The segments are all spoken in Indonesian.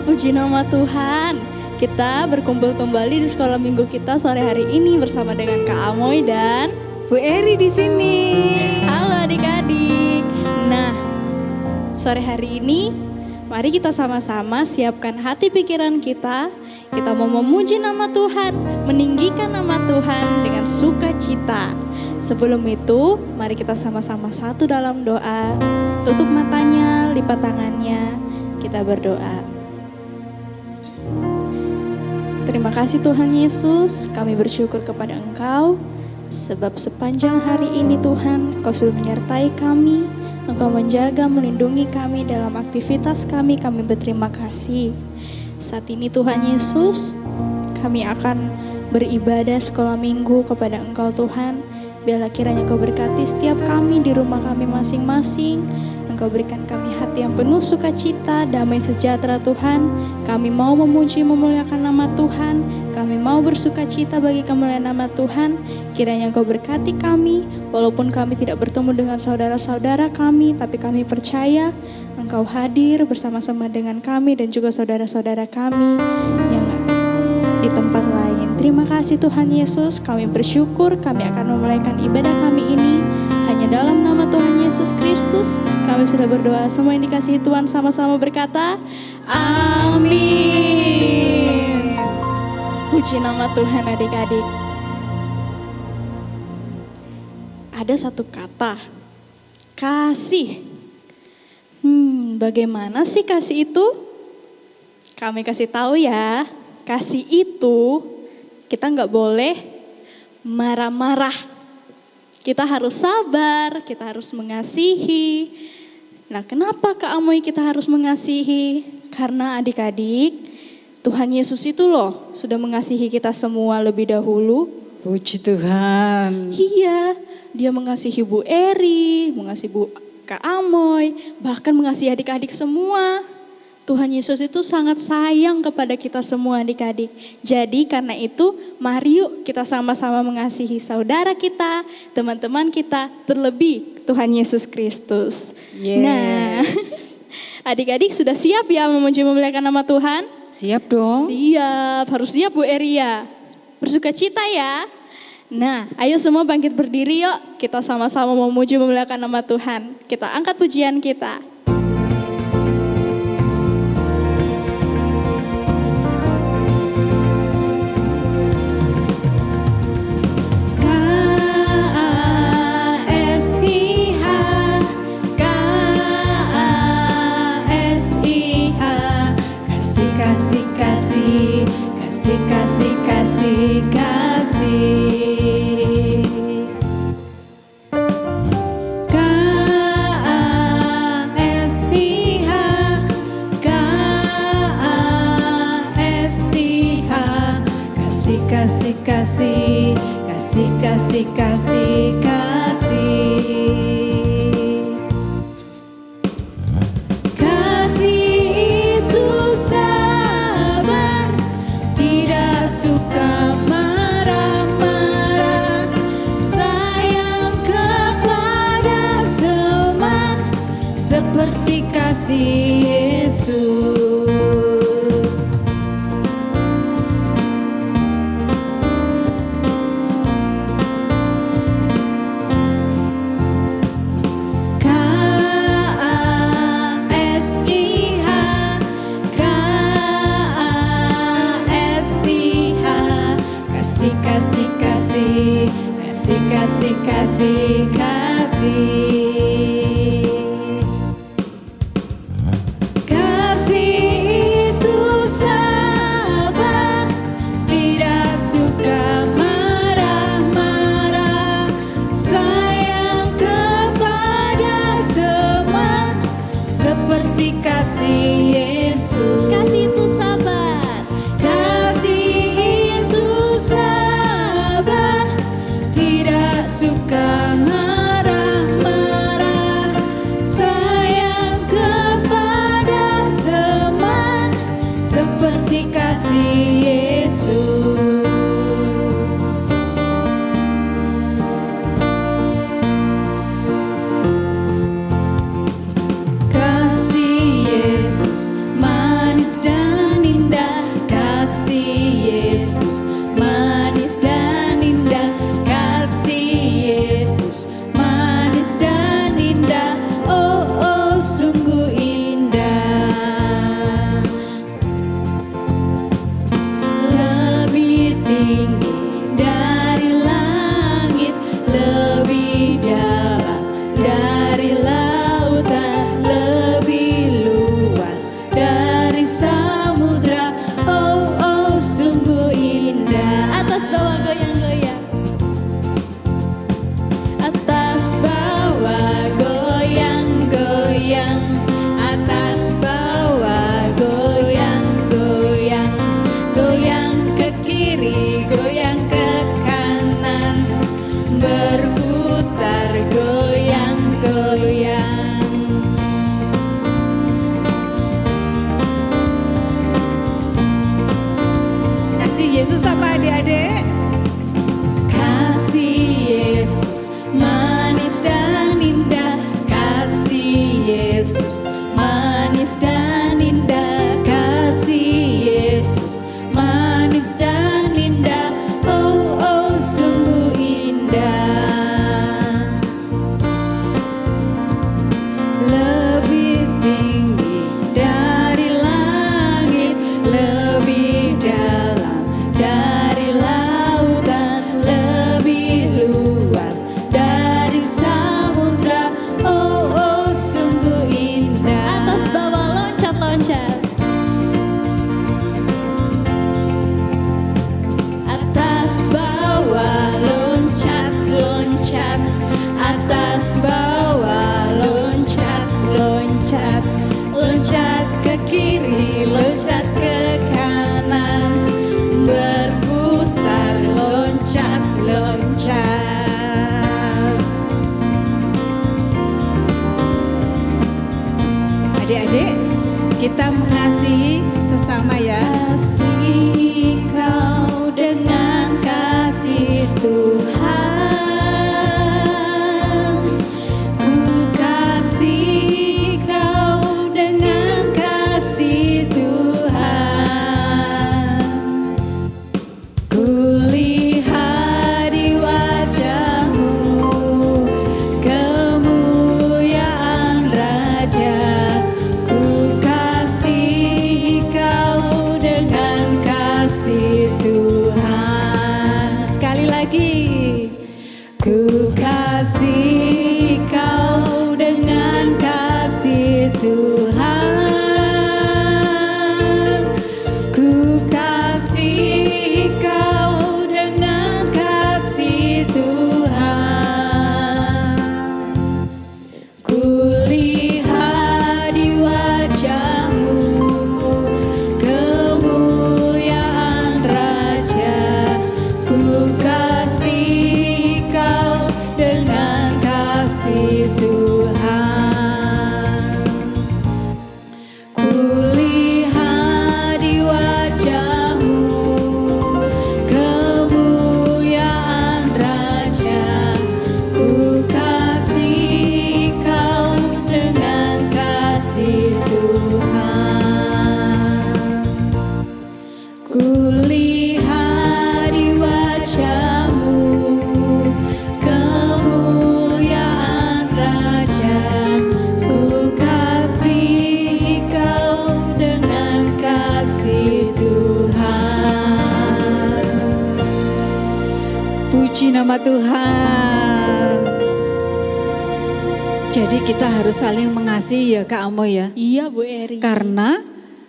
Puji nama Tuhan. Kita berkumpul kembali di sekolah minggu kita sore hari ini bersama dengan Kak Amoy dan Bu Eri di sini. halo adik-adik. Nah, sore hari ini mari kita sama-sama siapkan hati pikiran kita. Kita mau memuji nama Tuhan, meninggikan nama Tuhan dengan sukacita. Sebelum itu, mari kita sama-sama satu dalam doa. Tutup matanya, lipat tangannya, kita berdoa. Terima kasih Tuhan Yesus, kami bersyukur kepada Engkau, sebab sepanjang hari ini Tuhan, Engkau sudah menyertai kami, Engkau menjaga, melindungi kami dalam aktivitas kami berterima kasih. Saat ini Tuhan Yesus, kami akan beribadah sekolah minggu kepada Engkau Tuhan. Biarlah kiranya Engkau berkati setiap kami di rumah kami masing-masing. Engkau berikan kami hati yang penuh sukacita, damai sejahtera Tuhan. Kami mau memuji memuliakan nama Tuhan. Kami mau bersukacita bagi kemuliaan nama Tuhan. Kiranya Engkau berkati kami, walaupun kami tidak bertemu dengan saudara-saudara kami, tapi kami percaya Engkau hadir bersama-sama dengan kami dan juga saudara-saudara kami yang di tempat lain. Terima kasih Tuhan Yesus, kami bersyukur kami akan memulaikan ibadah kami ini hanya dalam nama Tuhan Yesus Kristus. Kami sudah berdoa, semua yang dikasihi Tuhan sama-sama berkata amin. Puji nama Tuhan adik-adik. Ada satu kata, kasih. Bagaimana sih kasih itu? Kami kasih tahu ya. Kasih itu kita nggak boleh marah-marah. Kita harus sabar, kita harus mengasihi. Nah, kenapa Kak Amoy kita harus mengasihi? Karena adik-adik, Tuhan Yesus itu loh sudah mengasihi kita semua lebih dahulu. Puji Tuhan. Iya, dia mengasihi Bu Eri, mengasihi Bu Kak Amoy, bahkan mengasihi adik-adik semua. Tuhan Yesus itu sangat sayang kepada kita semua adik-adik. Jadi karena itu mari yuk kita sama-sama mengasihi saudara kita, teman-teman kita, terlebih Tuhan Yesus Kristus. Yes. Nah, adik-adik sudah siap ya memuji memuliakan nama Tuhan? Siap dong. Siap, harus siap Bu Eria. Bersukacita ya. Nah, ayo semua bangkit berdiri yuk. Kita sama-sama memuji memuliakan nama Tuhan. Kita angkat pujian kita. Kasih Adik-adik. Kasih Yesus manis dan indah, kasih Yesus manis dan indah, kasih Yesus manis dan indah, oh oh sungguh indah. Lebih tinggi dari langit, lebih dalam dari lautan, lebih luas dari samudra, oh oh sungguh indah. Atas bawah loncat-loncat. Atas bawah loncat-loncat, atas bawah loncat-loncat, loncat ke kiri, loncat ke kanan, berputar loncat-loncat. Adik-adik, kita mengasihi sesama ya. Kasih kau dengan kasih Tuhan, ku kasih kau dengan kasih Tuhan. Ku lihat di wajahmu kemuliaan Raja, ku kasih kau dengan kasih Tuhan. Sekali lagi, ku kasih kau dengan kasih Tuhan, ku kasih kau dengan kasih Tuhan. Ku lihat di wajahmu kemuliaan Raja, ku kasih kau dengan kasih Tuhan. Ku lihat di wajahmu kemuliaan Raja, ku kasih kau dengan kasih Tuhan. Ku lihat di wajahmu kemuliaan Raja, ku kasih kau dengan kasih Tuhan. Puji nama Tuhan. Jadi kita harus saling mengasihi ya Kak Amo ya. Iya Bu Eri. Karena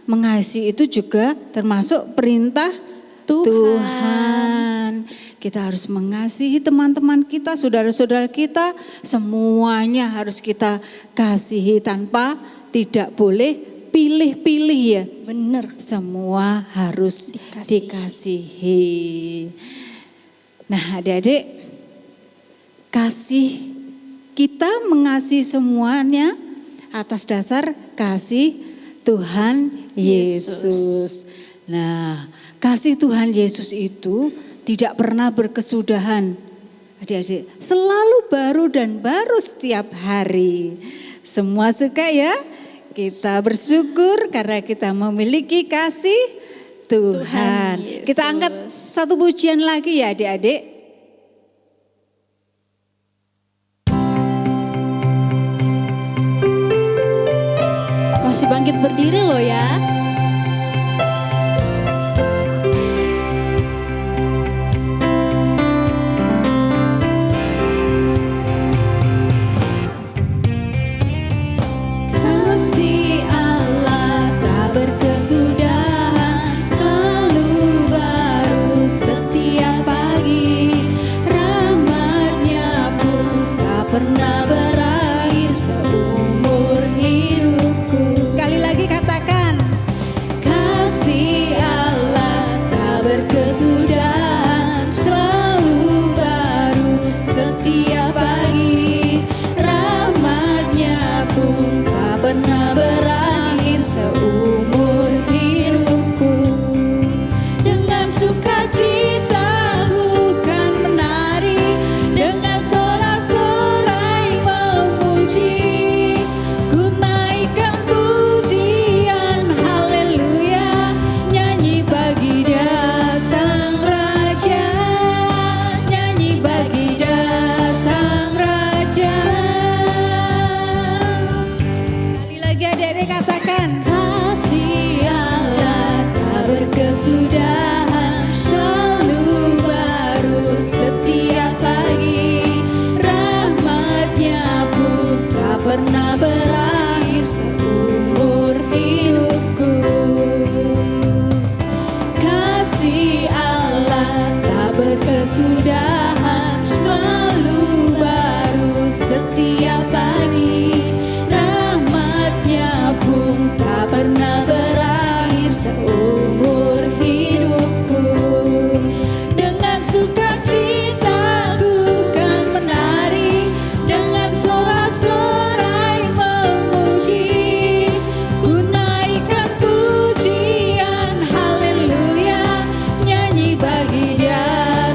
mengasihi itu juga termasuk perintah Tuhan. Kita harus mengasihi teman-teman kita, saudara-saudara kita, semuanya harus kita kasihi tanpa tidak boleh pilih-pilih ya. Bener. Semua harus dikasihi. Nah adik-adik, kita mengasihi semuanya atas dasar kasih Tuhan Yesus. Nah, kasih Tuhan Yesus itu tidak pernah berkesudahan. Adik-adik, selalu baru dan baru setiap hari. Semua suka ya? Kita bersyukur karena kita memiliki kasih Tuhan. Yesus. Kita angkat satu pujian lagi ya adik-adik. Masih bangkit berdiri loh ya. Kasih Allah tak berkesudahan, selalu baru setiap pagi. Rahmatnya pun tak pernah berakhir seumur hidupku. Sekali lagi katakan, berkesudahan, selalu baru setiap pagi. Rahmat-Nya pun tak pernah berakhir seumur hidupku. Kasih Allah tak berkesudahan, selalu baru setiap pagi. Rahmat-Nya pun tak pernah berakhir seumur hidupku. Dengan sukacita ku kan menari, dengan sorak-sorai memuji. Ku naikkan pujian haleluya, nyanyi bagi Dia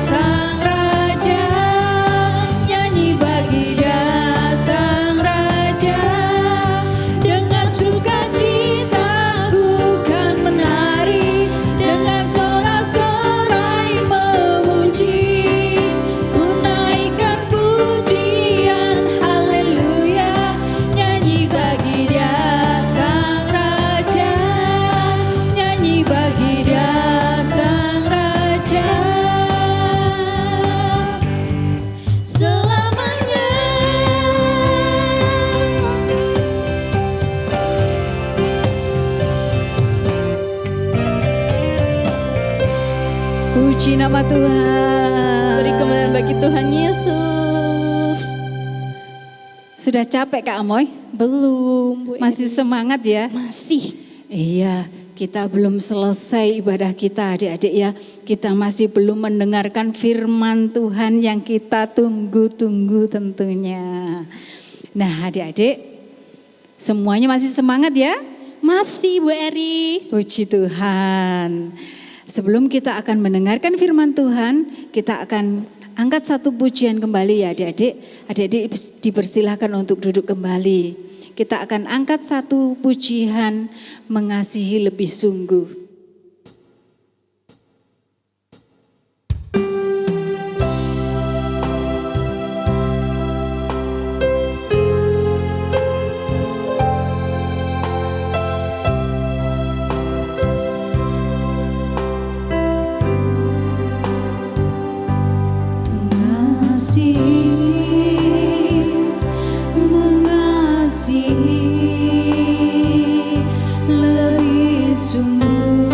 Sang Raja, nyanyi bagi Dia Sang Raja. Dengan sukacita ku kan menari, dengan sorak-sorai memuji. Ku naikkan pujian haleluya, nyanyi bagi Dia Sang Raja, nyanyi bagi Dia Sang Raja selamanya. Puji nama Tuhan. Beri kemuliaan bagi Tuhan Yesus. Sudah capek Kak Amoy? Belum, Bu Masih Eri. semangat ya? Masih. Iya, kita belum selesai ibadah kita adik-adik ya. Kita masih belum mendengarkan firman Tuhan yang kita tunggu-tunggu tentunya. Nah adik-adik, semuanya masih semangat ya? Masih, Bu Eri. Puji Tuhan. Sebelum kita akan mendengarkan firman Tuhan, kita akan angkat satu pujian kembali ya adik-adik. Adik-adik dipersilahkan untuk duduk kembali. Kita akan angkat satu pujian, mengasihi lebih sungguh. Mengasihi lebih sungguh.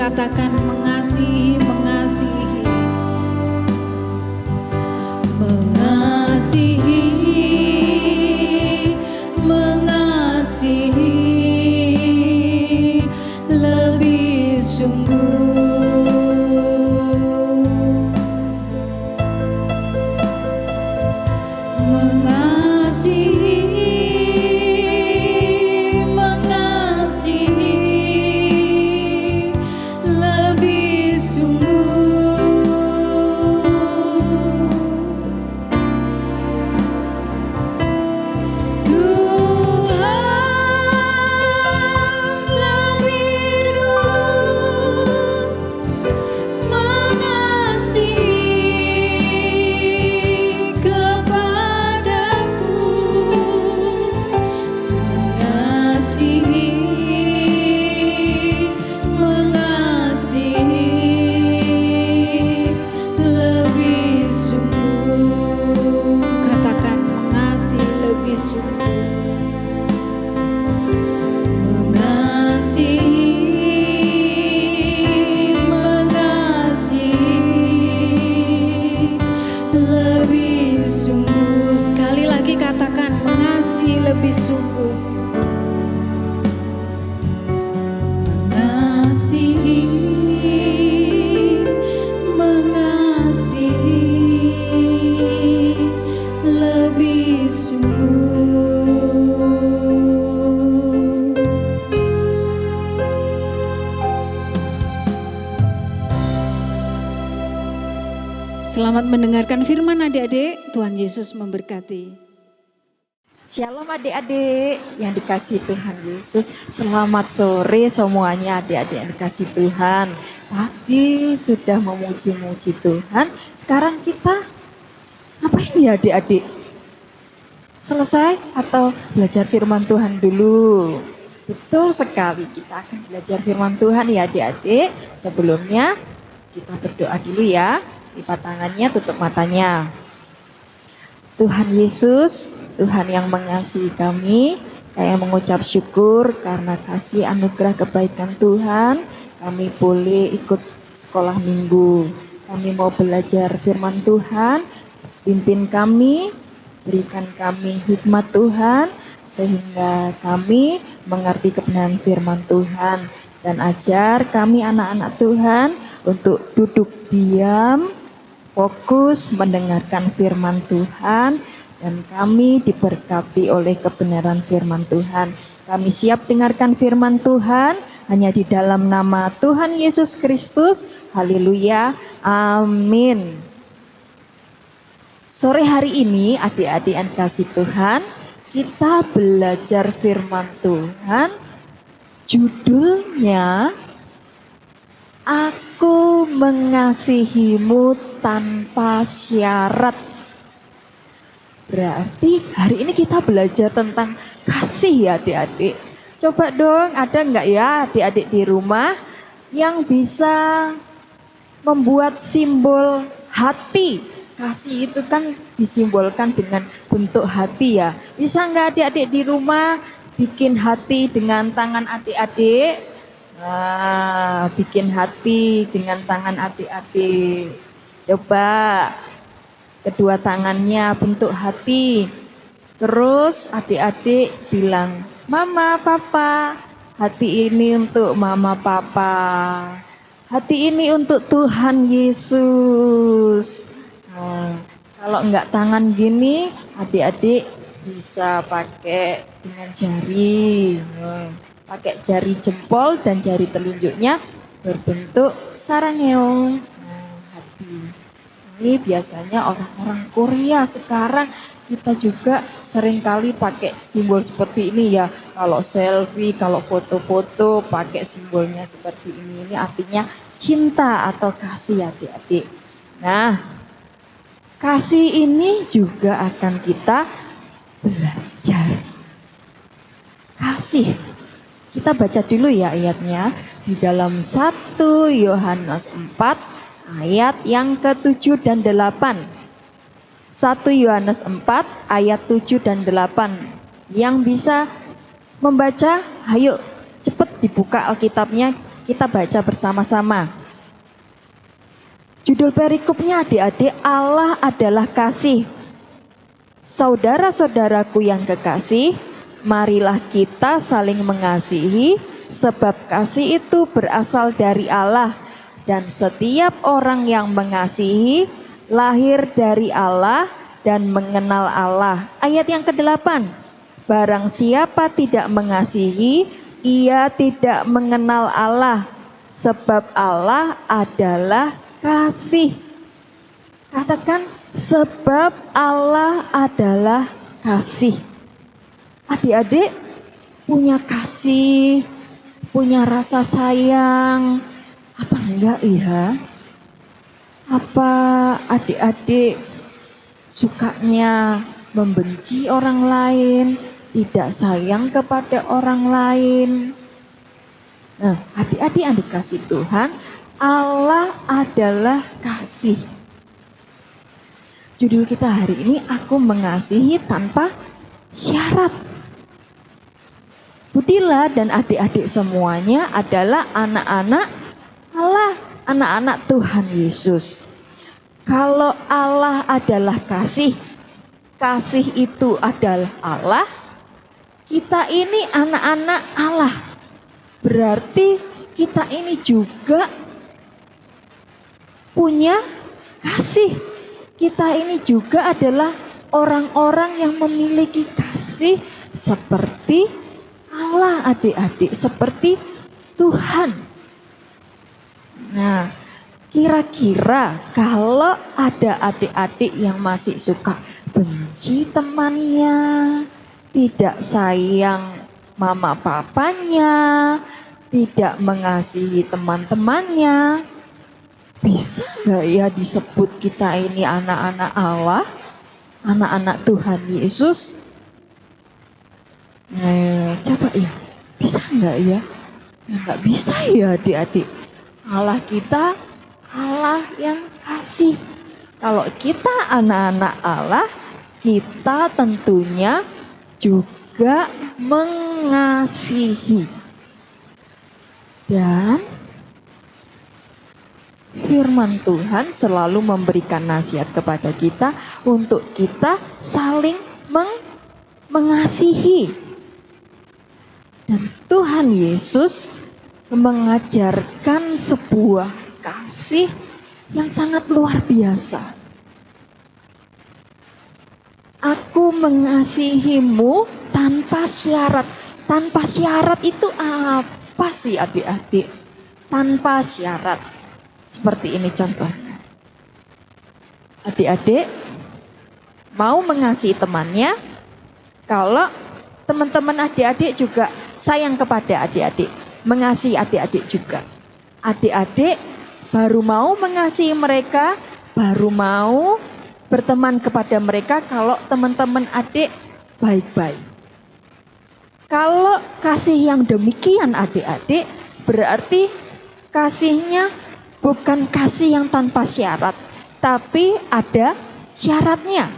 katakan mengasihi, mengasihi. Mengasihi, mengasihi lebih sungguh. Mengasihi, mengasihi lebih sungguh. Tuhan lebih dulu mengasihi kepadaku, mengasihi, mengasihi lebih sungguh. Katakan mengasihi lebih sungguh. Mengasihi, mengasihi lebih sungguh. Sekali lagi katakan mengasihi lebih sungguh. Mengasihi, mengasihi lebih sungguh. Selamat mendengarkan firman adik-adik. Tuhan Yesus memberkati. Shalom adik-adik yang dikasihi Tuhan Yesus. Selamat sore semuanya adik-adik yang dikasihi Tuhan. Tadi sudah memuji-muji Tuhan. Sekarang kita ngapain ya adik-adik? Selesai atau belajar firman Tuhan dulu? Betul sekali, kita akan belajar firman Tuhan ya adik-adik. Sebelumnya kita berdoa dulu ya. Lipat tangannya, tutup matanya. Tuhan Yesus, Tuhan yang mengasihi kami, kami mengucap syukur karena kasih anugerah kebaikan Tuhan, kami boleh ikut sekolah minggu. Kami mau belajar firman Tuhan, pimpin kami, berikan kami hikmat Tuhan, sehingga kami mengerti kebenaran firman Tuhan. Dan ajar kami anak-anak Tuhan untuk duduk diam, fokus mendengarkan firman Tuhan, dan kami diberkati oleh kebenaran firman Tuhan. Kami siap dengarkan firman Tuhan hanya di dalam nama Tuhan Yesus Kristus. Haleluya, amin. Sore hari ini adik-adik yang kasih Tuhan, kita belajar firman Tuhan. Judulnya Aku mengasihimu tanpa syarat. Berarti hari ini kita belajar tentang kasih ya adik-adik. Coba dong, ada enggak ya adik-adik di rumah yang bisa membuat simbol hati? Kasih itu kan disimbolkan dengan bentuk hati ya. Bisa enggak adik-adik di rumah bikin hati dengan tangan adik-adik? Nah, bikin hati dengan tangan adik-adik. Coba kedua tangannya bentuk hati. Terus adik-adik bilang, Mama, Papa. Hati ini untuk Mama, Papa. Hati ini untuk Tuhan Yesus. Nah, kalau enggak tangan gini, adik-adik bisa pakai dengan jari. Pakai jari jempol dan jari telunjuknya berbentuk sarangeong. Nah, hati. Ini biasanya orang-orang Korea sekarang, kita juga seringkali pakai simbol seperti ini ya. Kalau selfie, kalau foto-foto pakai simbolnya seperti ini. Ini artinya cinta atau kasih adik-adik. Nah, kasih ini juga akan kita belajar. Kasih. Kita baca dulu ya ayatnya di dalam 1 Yohanes 4 ayat yang ke-7 dan 8. 1 Yohanes 4 ayat 7 dan 8. Yang bisa membaca, ayo cepet dibuka Alkitabnya. Kita baca bersama-sama. Judul perikopnya adik-adik, Allah adalah kasih. Saudara-saudaraku yang kekasih, marilah kita saling mengasihi, sebab kasih itu berasal dari Allah. Dan setiap orang yang mengasihi, lahir dari Allah dan mengenal Allah. Ayat yang ke-8, barang siapa tidak mengasihi, ia tidak mengenal Allah, sebab Allah adalah kasih. Katakan, sebab Allah adalah kasih. Adik-adik punya kasih, punya rasa sayang, apa enggak ya? Apa adik-adik sukanya membenci orang lain, tidak sayang kepada orang lain? Nah, adik-adik yang dikasih Tuhan, Allah adalah kasih. Judul kita hari ini, aku mengasihi tanpa syarat. Budila dan adik-adik semuanya adalah anak-anak Allah, anak-anak Tuhan Yesus. Kalau Allah adalah kasih, kasih itu adalah Allah, kita ini anak-anak Allah. Berarti kita ini juga punya kasih. Kita ini juga adalah orang-orang yang memiliki kasih seperti Allah, adik-adik, seperti Tuhan. Nah, kira-kira kalau ada adik-adik yang masih suka benci temannya, tidak sayang mama papanya, tidak mengasihi teman-temannya, bisa nggak ya disebut kita ini anak-anak Allah, anak-anak Tuhan Yesus? Coba ya, bisa nggak ya? Nggak bisa ya adik-adik. Allah kita, Allah yang kasih. Kalau kita anak-anak Allah, kita tentunya juga mengasihi. Dan firman Tuhan selalu memberikan nasihat kepada kita untuk kita saling mengasihi. Dan Tuhan Yesus mengajarkan sebuah kasih yang sangat luar biasa. Aku mengasihimu tanpa syarat. Tanpa syarat itu apa sih adik-adik? Tanpa syarat. Seperti ini contohnya. Adik-adik mau mengasihi temannya, kalau teman-teman adik-adik juga sayang kepada adik-adik, mengasihi adik-adik juga. Adik-adik baru mau mengasihi mereka, baru mau berteman kepada mereka kalau teman-teman adik baik-baik. Kalau kasih yang demikian adik-adik, berarti kasihnya bukan kasih yang tanpa syarat, tapi ada syaratnya.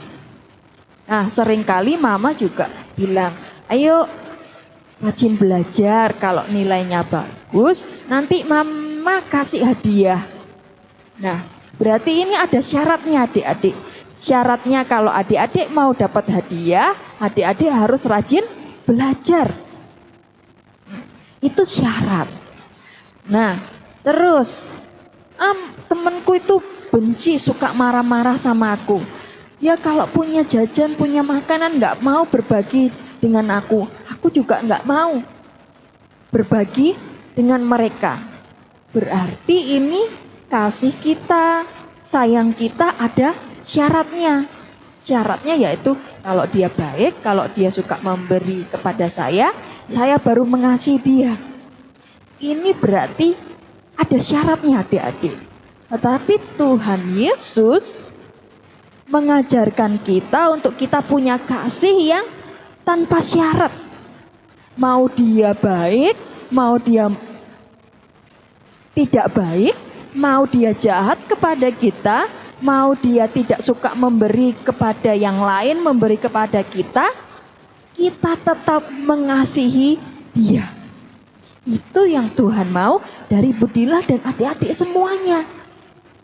Nah, seringkali mama juga bilang, ayo rajin belajar, kalau nilainya bagus, nanti mama kasih hadiah. Nah, berarti ini ada syaratnya adik-adik. Syaratnya kalau adik-adik mau dapat hadiah, adik-adik harus rajin belajar. Itu syarat. Nah, terus temanku itu benci, suka marah-marah sama aku. Ya kalau punya jajan, punya makanan nggak mau berbagi dengan aku juga nggak mau berbagi dengan mereka. Berarti ini kasih kita, sayang kita ada syaratnya. Syaratnya yaitu kalau dia baik, kalau dia suka memberi kepada saya baru mengasihi dia. Ini berarti ada syaratnya adik-adik. Tetapi Tuhan Yesus mengajarkan kita untuk kita punya kasih yang tanpa syarat. Mau dia baik, mau dia tidak baik, mau dia jahat kepada kita, mau dia tidak suka memberi kepada yang lain, memberi kepada kita tetap mengasihi dia. Itu yang Tuhan mau dari Budilah dan adik-adik semuanya.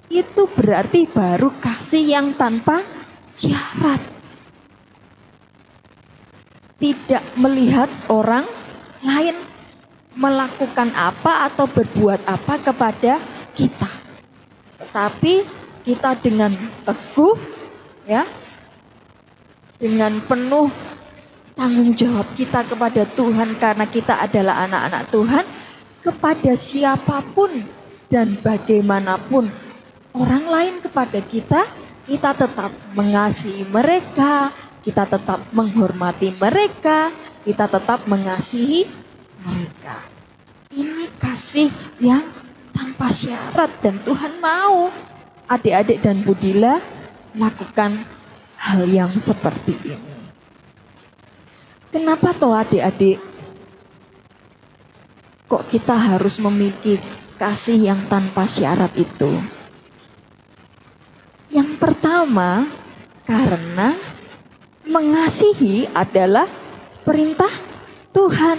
Itu berarti baru kasih yang tanpa syarat. Tidak melihat orang lain melakukan apa atau berbuat apa kepada kita. Tetapi kita dengan teguh, ya, dengan penuh tanggung jawab kita kepada Tuhan karena kita adalah anak-anak Tuhan, kepada siapapun dan bagaimanapun orang lain kepada kita, kita tetap mengasihi mereka, kita tetap menghormati mereka, kita tetap mengasihi mereka. Ini kasih yang tanpa syarat dan Tuhan mau adik-adik dan Budilah lakukan hal yang seperti ini. Kenapa toh adik-adik kok kita harus memiliki kasih yang tanpa syarat itu? Yang pertama, karena mengasihi adalah perintah Tuhan.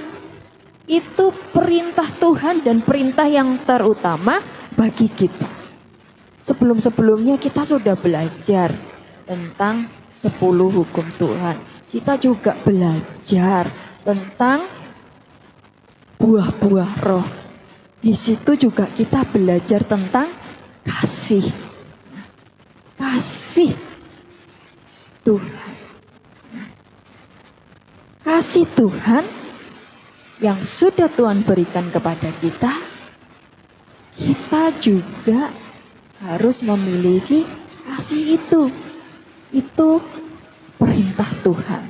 Itu perintah Tuhan dan perintah yang terutama bagi kita. Sebelum-sebelumnya kita sudah belajar tentang 10 hukum Tuhan. Kita juga belajar tentang buah-buah roh. Di situ juga kita belajar tentang kasih. Kasih Tuhan. Kasih Tuhan yang sudah Tuhan berikan kepada kita, kita juga harus memiliki kasih itu. Itu perintah Tuhan.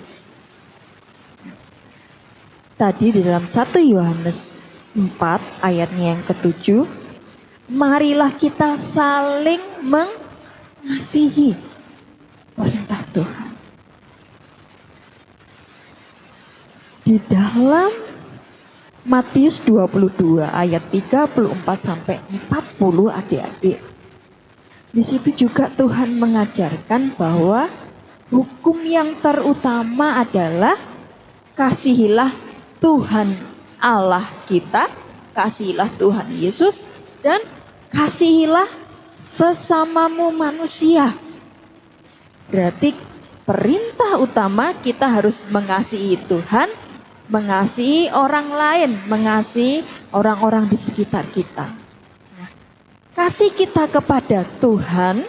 Tadi di dalam 1 Yohanes 4 ayatnya yang ke-7, marilah kita saling mengasihi, perintah Tuhan. Di dalam Matius 22 ayat 34 sampai 40 adik-adik. Di situ juga Tuhan mengajarkan bahwa hukum yang terutama adalah kasihilah Tuhan Allah kita, kasihilah Tuhan Yesus, dan kasihilah sesamamu manusia. Berarti perintah utama kita harus mengasihi Tuhan, mengasihi orang lain, mengasihi orang-orang di sekitar kita. Kasih kita kepada Tuhan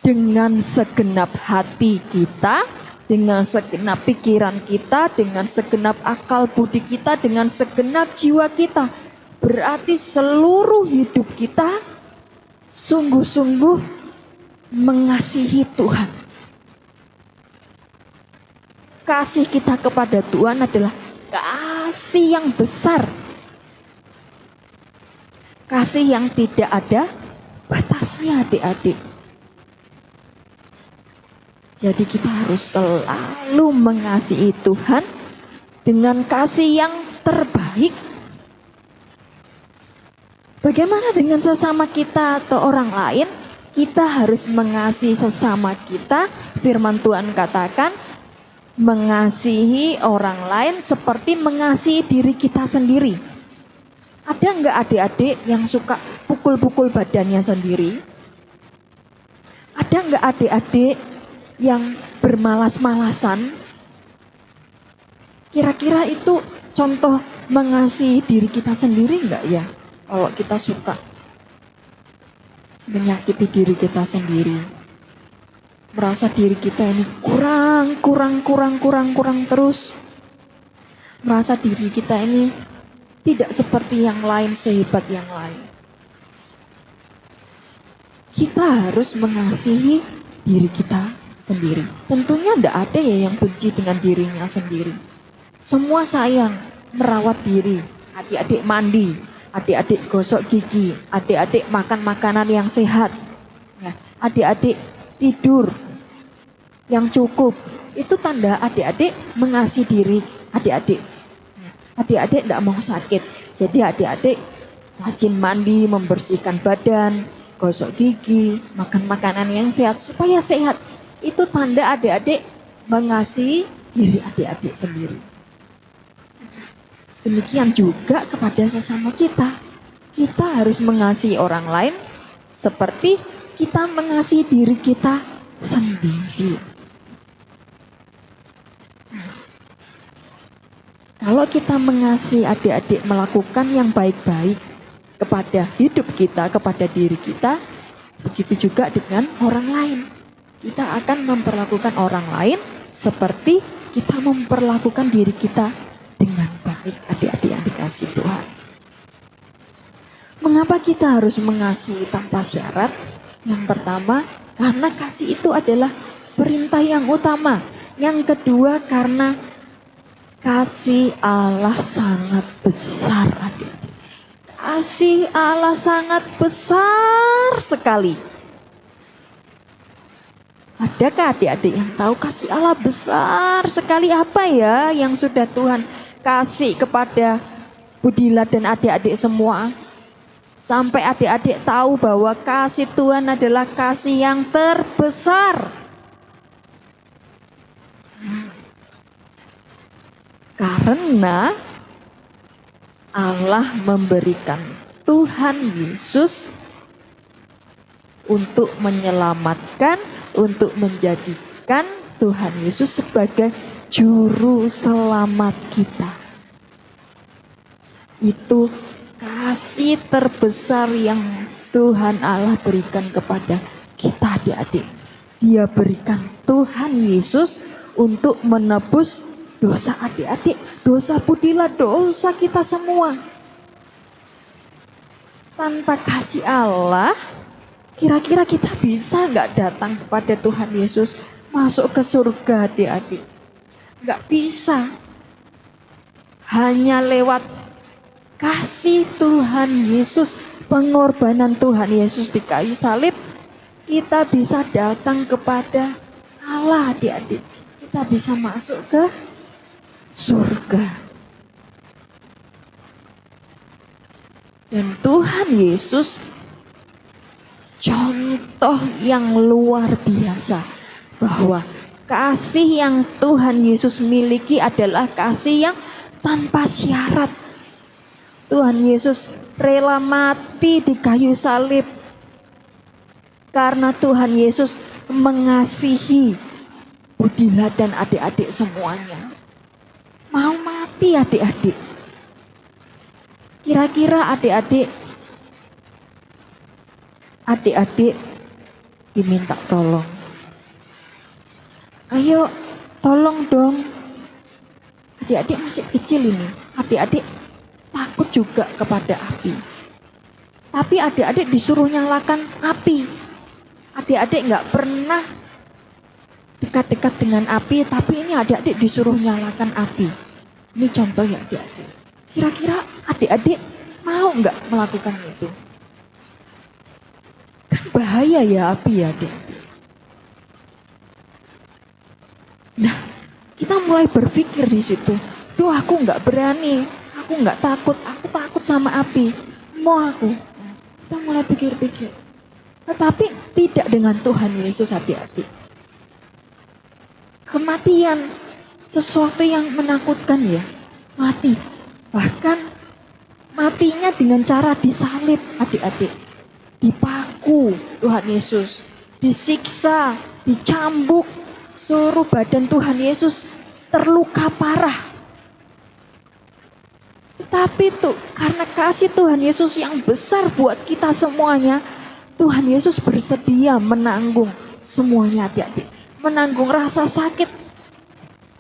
dengan segenap hati kita, dengan segenap pikiran kita, dengan segenap akal budi kita, dengan segenap jiwa kita. Berarti seluruh hidup kita sungguh-sungguh mengasihi Tuhan. Kasih kita kepada Tuhan adalah kasih yang besar. Kasih yang tidak ada batasnya adik-adik. Jadi kita harus selalu mengasihi Tuhan dengan kasih yang terbaik. Bagaimana dengan sesama kita atau orang lain? Kita harus mengasihi sesama kita. Firman Tuhan katakan, mengasihi orang lain seperti mengasihi diri kita sendiri. Ada enggak adik-adik yang suka pukul-pukul badannya sendiri? Ada enggak adik-adik yang bermalas-malasan? Kira-kira itu contoh mengasihi diri kita sendiri enggak ya? Kalau kita suka menyakiti diri kita sendiri, merasa diri kita ini kurang terus, merasa diri kita ini tidak seperti yang lain, sehebat yang lain. Kita harus mengasihi diri kita sendiri. Tentunya tidak ada ya yang benci dengan dirinya sendiri. Semua sayang, merawat diri. Adik-adik mandi, adik-adik gosok gigi, adik-adik makan makanan yang sehat, ya, adik-adik tidur yang cukup. Itu tanda adik-adik mengasihi diri adik-adik. Adik-adik tidak mau sakit, jadi adik-adik rajin mandi, membersihkan badan, gosok gigi, makan makanan yang sehat supaya sehat. Itu tanda adik-adik mengasihi diri adik-adik sendiri. Demikian juga kepada sesama kita. Kita harus mengasihi orang lain seperti kita mengasihi diri kita sendiri. Kalau kita mengasihi adik-adik melakukan yang baik-baik kepada hidup kita, kepada diri kita, begitu juga dengan orang lain. Kita akan memperlakukan orang lain seperti kita memperlakukan diri kita dengan baik, adik-adik yang dikasihi Tuhan. Mengapa kita harus mengasihi tanpa syarat? Yang pertama, karena kasih itu adalah perintah yang utama. Yang kedua, karena kasih Allah sangat besar, adik-adik. Kasih Allah sangat besar sekali. Adakah adik-adik yang tahu kasih Allah besar sekali apa ya yang sudah Tuhan kasih kepada Budila dan adik-adik semua? Sampai adik-adik tahu bahwa kasih Tuhan adalah kasih yang terbesar. Karena Allah memberikan Tuhan Yesus untuk menyelamatkan, untuk menjadikan Tuhan Yesus sebagai juru selamat kita. Itu kasih terbesar yang Tuhan Allah berikan kepada kita, adik-adik. Dia berikan Tuhan Yesus untuk menebus dosa adik-adik, dosa Budila, dosa kita semua. Tanpa kasih Allah, kira-kira kita bisa nggak datang kepada Tuhan Yesus, masuk ke surga, adik-adik? Nggak bisa. Hanya lewat kasih Tuhan Yesus, pengorbanan Tuhan Yesus di kayu salib, kita bisa datang kepada Allah, adik-adik. Kita bisa masuk ke surga. Dan Tuhan Yesus contoh yang luar biasa bahwa kasih yang Tuhan Yesus miliki adalah kasih yang tanpa syarat. Tuhan Yesus rela mati di kayu salib karena Tuhan Yesus mengasihi Budila dan adik-adik semuanya. Mau mati adik-adik. Kira-kira adik-adik diminta tolong. Ayo tolong dong. Adik-adik masih kecil ini. Adik-adik takut juga kepada api. Tapi adik-adik disuruh nyalakan api. Adik-adik nggak pernah dekat-dekat dengan api, tapi ini adik-adik disuruh nyalakan api. Ini contoh ya adik-adik. Kira-kira adik-adik mau nggak melakukan itu? Kan bahaya ya api ya adik-adik. Nah, kita mulai berpikir di situ. Duh, aku nggak berani, aku nggak takut, aku takut sama api. Mau aku? Kita mulai pikir-pikir. Tetapi tidak dengan Tuhan Yesus, adik-adik. Kematian sesuatu yang menakutkan ya, mati. Bahkan matinya dengan cara disalib, adik-adik. Dipaku Tuhan Yesus, disiksa, dicambuk, seluruh badan Tuhan Yesus terluka parah. Tetapi tuh karena kasih Tuhan Yesus yang besar buat kita semuanya, Tuhan Yesus bersedia menanggung semuanya, adik-adik. Menanggung rasa sakit,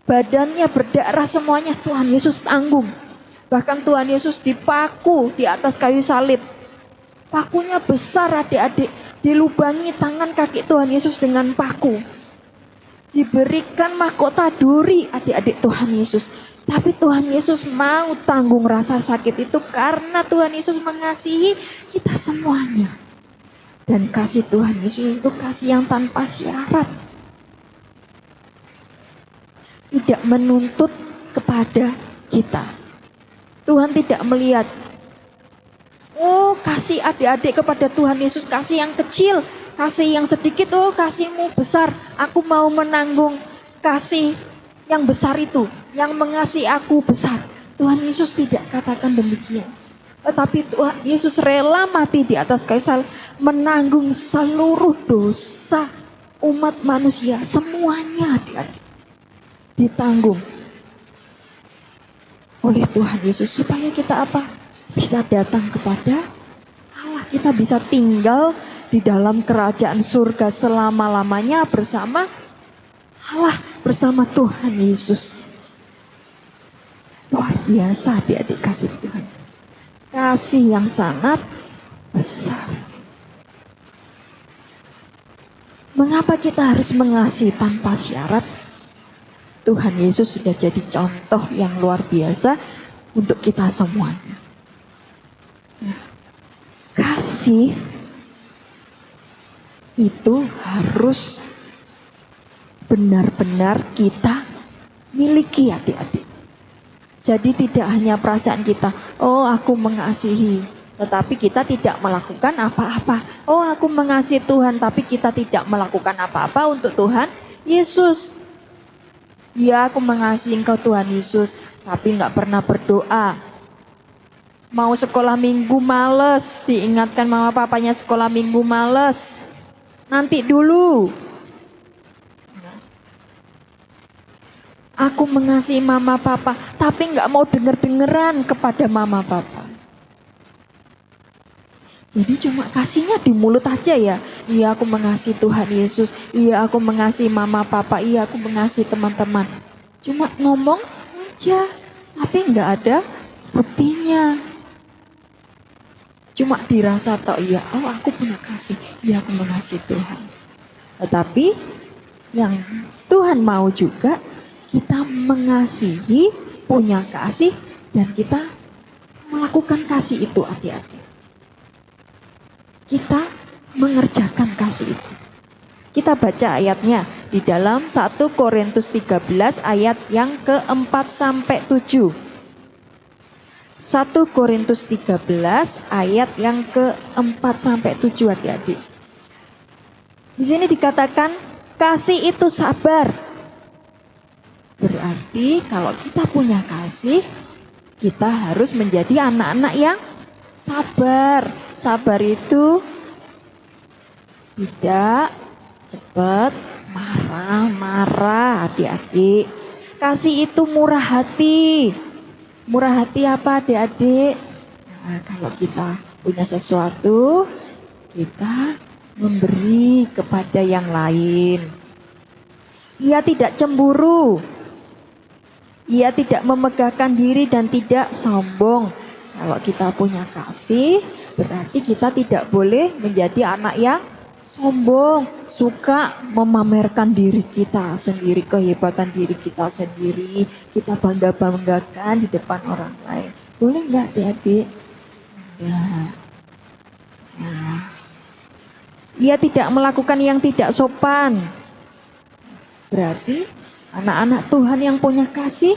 badannya berdarah semuanya Tuhan Yesus tanggung. Bahkan Tuhan Yesus dipaku di atas kayu salib. Pakunya besar, adik-adik. Dilubangi tangan kaki Tuhan Yesus dengan paku. Diberikan mahkota duri, adik-adik, Tuhan Yesus. Tapi Tuhan Yesus mau tanggung rasa sakit itu karena Tuhan Yesus mengasihi kita semuanya. Dan kasih Tuhan Yesus itu kasih yang tanpa syarat. Tidak menuntut kepada kita. Tuhan tidak melihat, oh kasih adik-adik kepada Tuhan Yesus, kasih yang kecil, kasih yang sedikit, oh kasihmu besar, aku mau menanggung kasih yang besar itu, yang mengasihi aku besar. Tuhan Yesus tidak katakan demikian. Tetapi Tuhan Yesus rela mati di atas kayu salib, menanggung seluruh dosa umat manusia. Semuanya ditanggung oleh Tuhan Yesus. Supaya kita apa? Bisa datang kepada Allah. Kita bisa tinggal di dalam kerajaan surga selama-lamanya bersama Allah, bersama Tuhan Yesus. Luar biasa adik-adik kasih Tuhan. Kasih yang sangat besar. Mengapa kita harus mengasihi tanpa syarat? Tuhan Yesus sudah jadi contoh yang luar biasa untuk kita semuanya. Kasih itu harus benar-benar kita miliki adik-adik. Jadi tidak hanya perasaan kita, oh aku mengasihi, tetapi kita tidak melakukan apa-apa. Oh aku mengasihi Tuhan, tapi kita tidak melakukan apa-apa untuk Tuhan Yesus. Ya aku mengasihi Engkau Tuhan Yesus, tapi nggak pernah berdoa. Mau sekolah minggu males, diingatkan mama papanya sekolah minggu males. Nanti dulu. Aku mengasihi mama papa, tapi nggak mau denger-dengeran kepada mama papa. Jadi cuma kasihnya di mulut aja ya. Iya aku mengasihi Tuhan Yesus, iya aku mengasihi mama papa, iya aku mengasihi teman-teman. Cuma ngomong aja, tapi nggak ada buktinya. Cuma dirasa toh iya, oh aku punya kasih, iya aku mengasihi Tuhan. Tetapi yang Tuhan mau juga kita mengasihi, punya kasih, dan kita melakukan kasih itu adik-adik. Kita mengerjakan kasih itu. Kita baca ayatnya di dalam 1 Korintus 13 ayat yang ke-4 sampai 7. 1 Korintus 13 ayat yang ke-4 sampai 7 adik-adik. Di sini dikatakan kasih itu sabar. Berarti kalau kita punya kasih, kita harus menjadi anak-anak yang sabar. Sabar itu tidak cepat marah-marah adik-adik. Kasih itu murah hati. Murah hati apa adik-adik? Nah, kalau kita punya sesuatu, kita memberi kepada yang lain. Ia tidak cemburu. Ia tidak memegahkan diri dan tidak sombong. Kalau kita punya kasih, berarti kita tidak boleh menjadi anak yang sombong, suka memamerkan diri kita sendiri, kehebatan diri kita sendiri, kita bangga-banggakan di depan orang lain. Boleh nggak adik-adik? Ya. Nah. Ia tidak melakukan yang tidak sopan. Berarti anak-anak Tuhan yang punya kasih,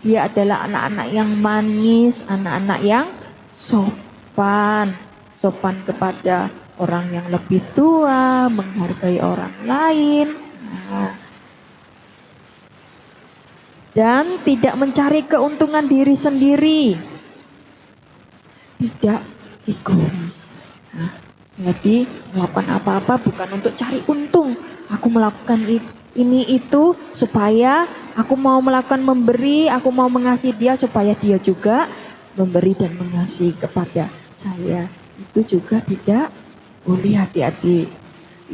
dia adalah anak-anak yang manis, anak-anak yang sopan. Sopan kepada orang yang lebih tua, menghargai orang lain. Nah. Dan tidak mencari keuntungan diri sendiri. Tidak egois. Nah, jadi melakukan apa-apa bukan untuk cari untung. Aku melakukan ini itu supaya aku mau melakukan memberi, aku mau mengasihi dia supaya dia juga memberi dan mengasihi kepada saya. Itu juga tidak boleh adik-adik.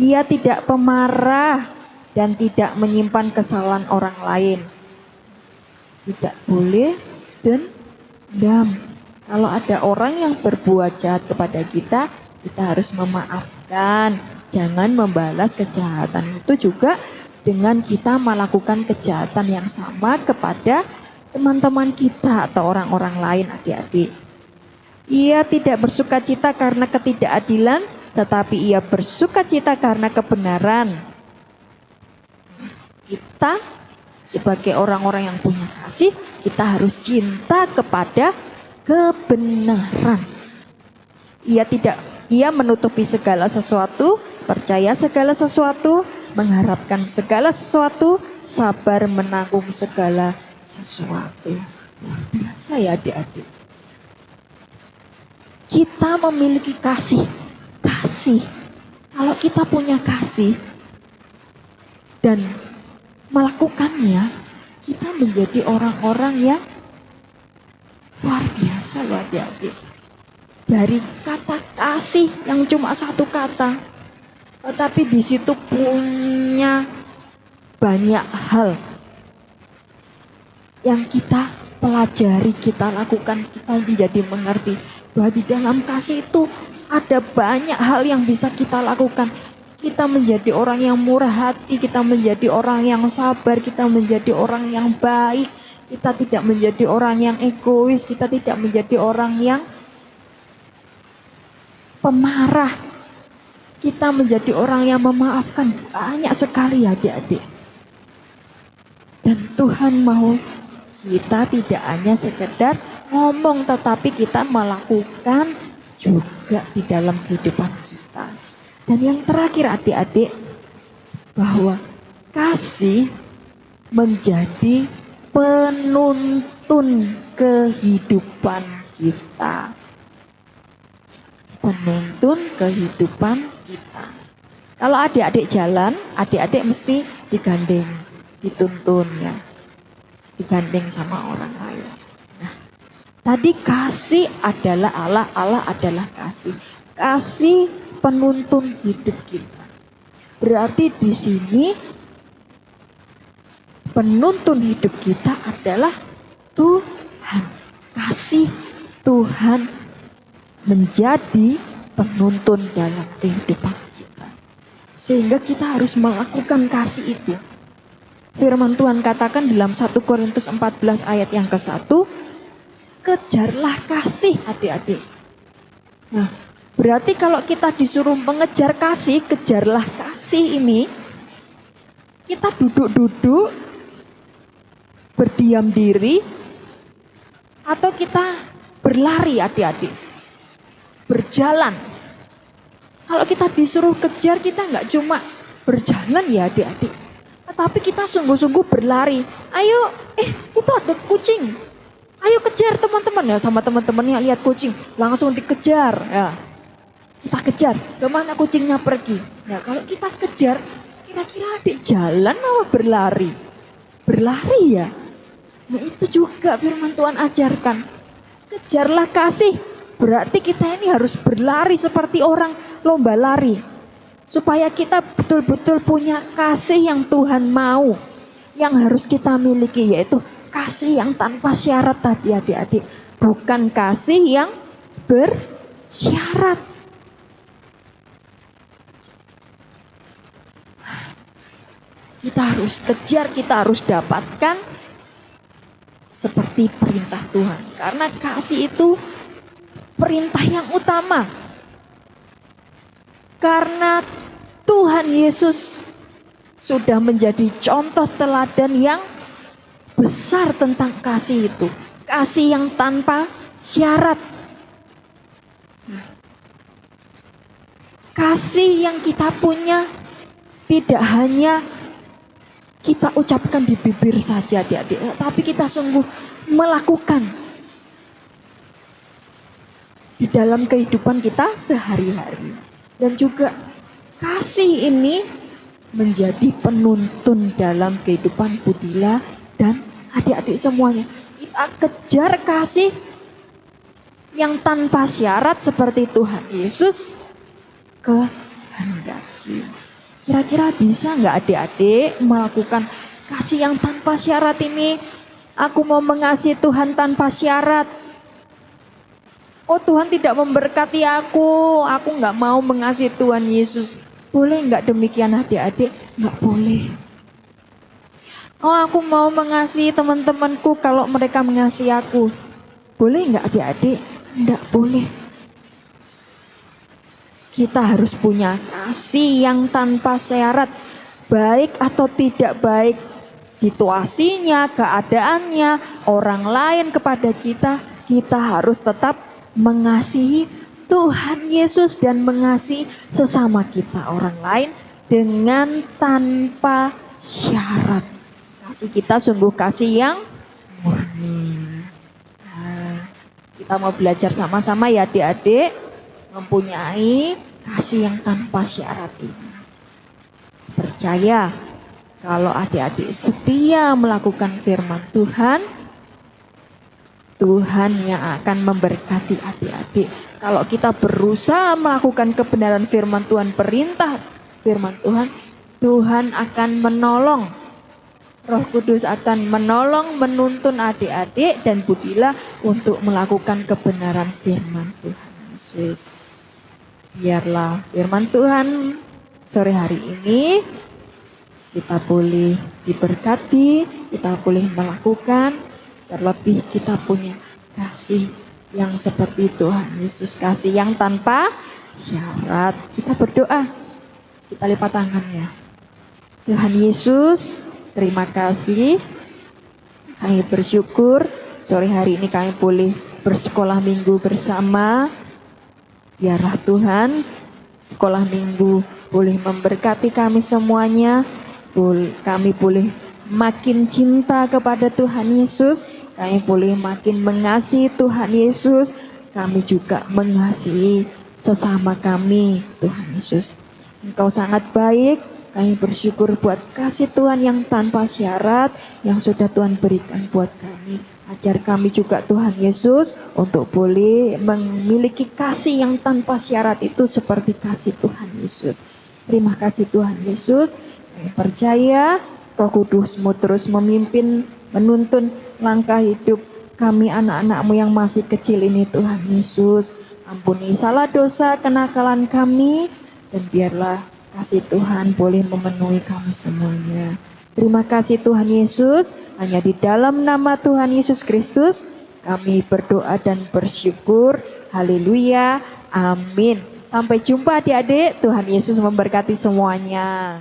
Ia tidak pemarah dan tidak menyimpan kesalahan orang lain. Tidak boleh dendam. Kalau ada orang yang berbuat jahat kepada kita, kita harus memaafkan. Jangan membalas kejahatan itu juga dengan kita melakukan kejahatan yang sama kepada teman-teman kita atau orang-orang lain adik-adik. Ia tidak bersukacita karena ketidakadilan, tetapi ia bersukacita karena kebenaran. Kita sebagai orang-orang yang punya kasih, kita harus cinta kepada kebenaran. Ia menutupi segala sesuatu, percaya segala sesuatu, mengharapkan segala sesuatu, sabar menanggung segala sesuatu. Luar biasa ya adik-adik. Kita memiliki kasih. Kasih. Kalau kita punya kasih dan melakukannya, kita menjadi orang-orang yang luar biasa loh adik-adik. Dari kata kasih yang cuma satu kata, tetapi di situ punya banyak hal yang kita pelajari, kita lakukan, kita menjadi mengerti bahwa di dalam kasih itu ada banyak hal yang bisa kita lakukan. Kita menjadi orang yang murah hati, kita menjadi orang yang sabar, kita menjadi orang yang baik, kita tidak menjadi orang yang egois, kita tidak menjadi orang yang pemarah. Kita menjadi orang yang memaafkan, banyak sekali ya adik-adik. Dan Tuhan mau kita tidak hanya sekedar ngomong, tetapi kita melakukan juga di dalam kehidupan kita. Dan yang terakhir adik-adik, bahwa kasih menjadi penuntun kehidupan kita. Penuntun kehidupan kita. Kalau adik-adik jalan, adik-adik mesti digandeng, dituntun ya. Digandeng sama orang lain. Nah, tadi kasih adalah Allah, Allah adalah kasih. Kasih penuntun hidup kita. Berarti di sini penuntun hidup kita adalah Tuhan. Kasih Tuhan menjadi penuntun dalam kehidupan kita. Sehingga kita harus melakukan kasih itu. Firman Tuhan katakan dalam 1 Korintus 14 ayat yang ke-1, kejarlah kasih adik-adik. Nah, berarti kalau kita disuruh mengejar kasih, kejarlah kasih ini, kita duduk-duduk, berdiam diri, atau kita berlari adik-adik, berjalan. Kalau kita disuruh kejar, kita nggak cuma berjalan ya adik-adik, tetapi kita sungguh-sungguh berlari. Ayo, itu ada kucing. Ayo kejar teman-teman ya, sama teman-temannya lihat kucing, langsung dikejar ya. Kita kejar, kemana kucingnya pergi. Nah kalau kita kejar, kira-kira adik jalan atau berlari? Berlari ya. Nah itu juga firman Tuhan ajarkan. Kejarlah kasih, berarti kita ini harus berlari seperti orang lomba lari. Supaya kita betul-betul punya kasih yang Tuhan mau. Yang harus kita miliki, yaitu kasih yang tanpa syarat tadi adik-adik. Bukan kasih yang bersyarat. Kita harus kejar, kita harus dapatkan seperti perintah Tuhan. Karena kasih itu perintah yang utama. Karena Tuhan Yesus sudah menjadi contoh teladan yang besar tentang kasih itu. Kasih yang tanpa syarat. Kasih yang kita punya tidak hanya kita ucapkan di bibir saja adik-adik, tapi kita sungguh melakukan di dalam kehidupan kita sehari-hari. Dan juga kasih ini menjadi penuntun dalam kehidupan Budila dan adik-adik semuanya. Kita kejar kasih yang tanpa syarat seperti Tuhan Yesus kehendaki. Kira-kira bisa nggak adik-adik melakukan kasih yang tanpa syarat ini? Aku mau mengasihi Tuhan tanpa syarat. Oh Tuhan tidak memberkati aku nggak mau mengasihi Tuhan Yesus. Boleh nggak demikian adik-adik? Nggak boleh. Oh aku mau mengasihi teman-temanku kalau mereka mengasihi aku. Boleh nggak adik-adik? Nggak boleh. Kita harus punya kasih yang tanpa syarat, baik atau tidak baik, situasinya, keadaannya, orang lain kepada kita, kita harus tetap mengasihi Tuhan Yesus dan mengasihi sesama kita, orang lain dengan tanpa syarat. Kasih kita sungguh kasih yang murni. Kita mau belajar sama-sama ya adik-adik, mempunyai kasih yang tanpa syarat ini. Percaya kalau adik-adik setia melakukan firman Tuhan, Tuhan yang akan memberkati adik-adik. Kalau kita berusaha melakukan kebenaran firman Tuhan, perintah firman Tuhan, Tuhan akan menolong. Roh Kudus akan menolong, menuntun adik-adik dan Budila untuk melakukan kebenaran firman Tuhan Yesus. Biarlah firman Tuhan sore hari ini kita boleh diberkati, kita boleh melakukan, terlebih kita punya kasih yang seperti Tuhan Yesus, kasih yang tanpa syarat. Kita berdoa, kita lipat tangannya. Tuhan Yesus, terima kasih. Kami bersyukur sore hari ini kami boleh bersekolah minggu bersama. Biarlah Tuhan sekolah minggu boleh memberkati kami semuanya. Kami boleh makin cinta kepada Tuhan Yesus. Kami boleh makin mengasihi Tuhan Yesus. Kami juga mengasihi sesama kami, Tuhan Yesus. Engkau sangat baik. Kami bersyukur buat kasih Tuhan yang tanpa syarat yang sudah Tuhan berikan buat kami. Ajar kami juga Tuhan Yesus untuk boleh memiliki kasih yang tanpa syarat itu seperti kasih Tuhan Yesus. Terima kasih Tuhan Yesus. Kami percaya Roh Kudus-Mu terus memimpin, menuntun langkah hidup kami anak-anak-Mu yang masih kecil ini Tuhan Yesus. Ampuni salah dosa, kenakalan kami, dan biarlah kasih Tuhan boleh memenuhi kami semuanya. Terima kasih Tuhan Yesus. Hanya di dalam nama Tuhan Yesus Kristus kami berdoa dan bersyukur. Haleluya. Amin. Sampai jumpa adik-adik. Tuhan Yesus memberkati semuanya.